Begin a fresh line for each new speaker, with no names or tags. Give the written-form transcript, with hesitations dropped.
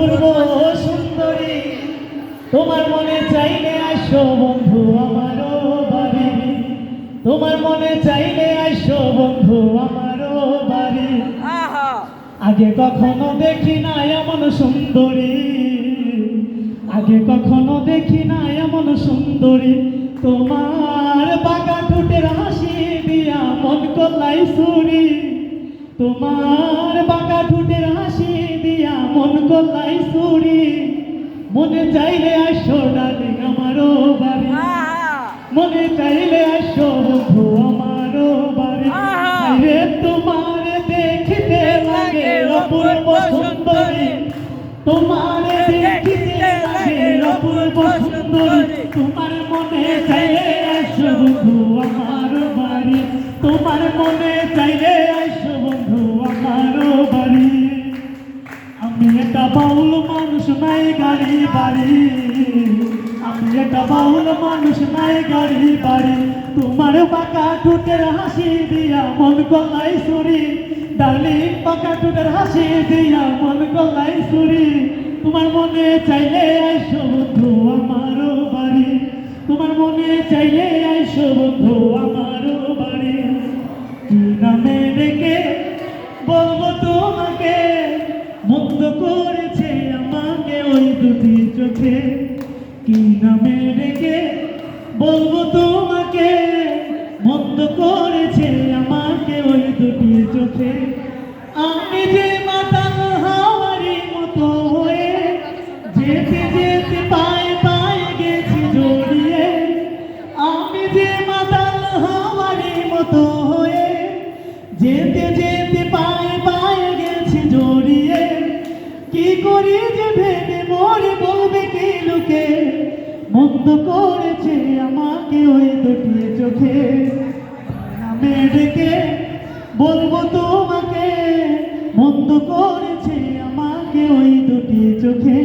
অপূর্ব সুন্দরী, তোমার মনে চাইলে আসো বন্ধু আমারও বাড়ি, তোমার মনে চাইলে আসো বন্ধু আমারও বাড়ি। আগে কখনো দেখি না এমন সুন্দরী, আগে কখনো দেখি না এমন সুন্দরী, তোমার বাঁকা ঠোঁটের হাসি দিয়া মন করলাই চুরি, তোমার বাঁকা ঠোঁটের হাসি দিয়া মন করলাই চুরি। মনে চাইলে আসো ডার্লিং আমারও বাড়ি, মনে চাইলে আসো বন্ধু আমারও বাড়ি। আরে তোমার দেখিতে লাগে অপূর্ব সুন্দরী, তোমার দেখিতে লাগে অপূর্ব সুন্দরী, তোমার মনে চাইলে আসো বন্ধু আমার বাড়ি, তোমার মনে চাইলে আসো বন্ধু আমার বাড়ি। আমি একটা বাউল মানুষ নাই গাড়ি বাড়ি, আমি একটা বাউল মানুষ নাই গাড়ি বাড়ি, তোমার বাঁকা ঠোঁটের হাসি দিয়া মন গলাই চুরি, ডার্লিং বাঁকা ঠোঁটের হাসি দিয়া মন গলাই চুরি। তোমার মনে চাইলে আইসো বন্ধু আমার বাড়ি, তোমার মনে চাইলে আইসো বন্ধু আমার বাড়ি। কি নামে ডেকে বলবো তোমাকে, মন্দ করেছে আমাকে ওই দুটি চোখে, কি নামে ডেকে বলবো তোমাকে, মন্দ করেছে আমাকে ওই দুটি চোখে। আমি যে মাতাল হাওয়ারি মতো হয়ে যেতে যেতে পায়ে পায়ে গেছি জড়িয়ে, আমি যে মাতাল হাওয়ারি মতো হয়ে যেতে যেতে পায়ে পায়ে গেছি জড়িয়ে। কি করি যে ভেবে মরে বলবে কি লোকে, মন্দ করেছে আমাকে ওই দুটি চোখে। নামে ডেকে বলবো তোমাকে, মন্দ করেছে আমাকে ওই দুটি চোখে।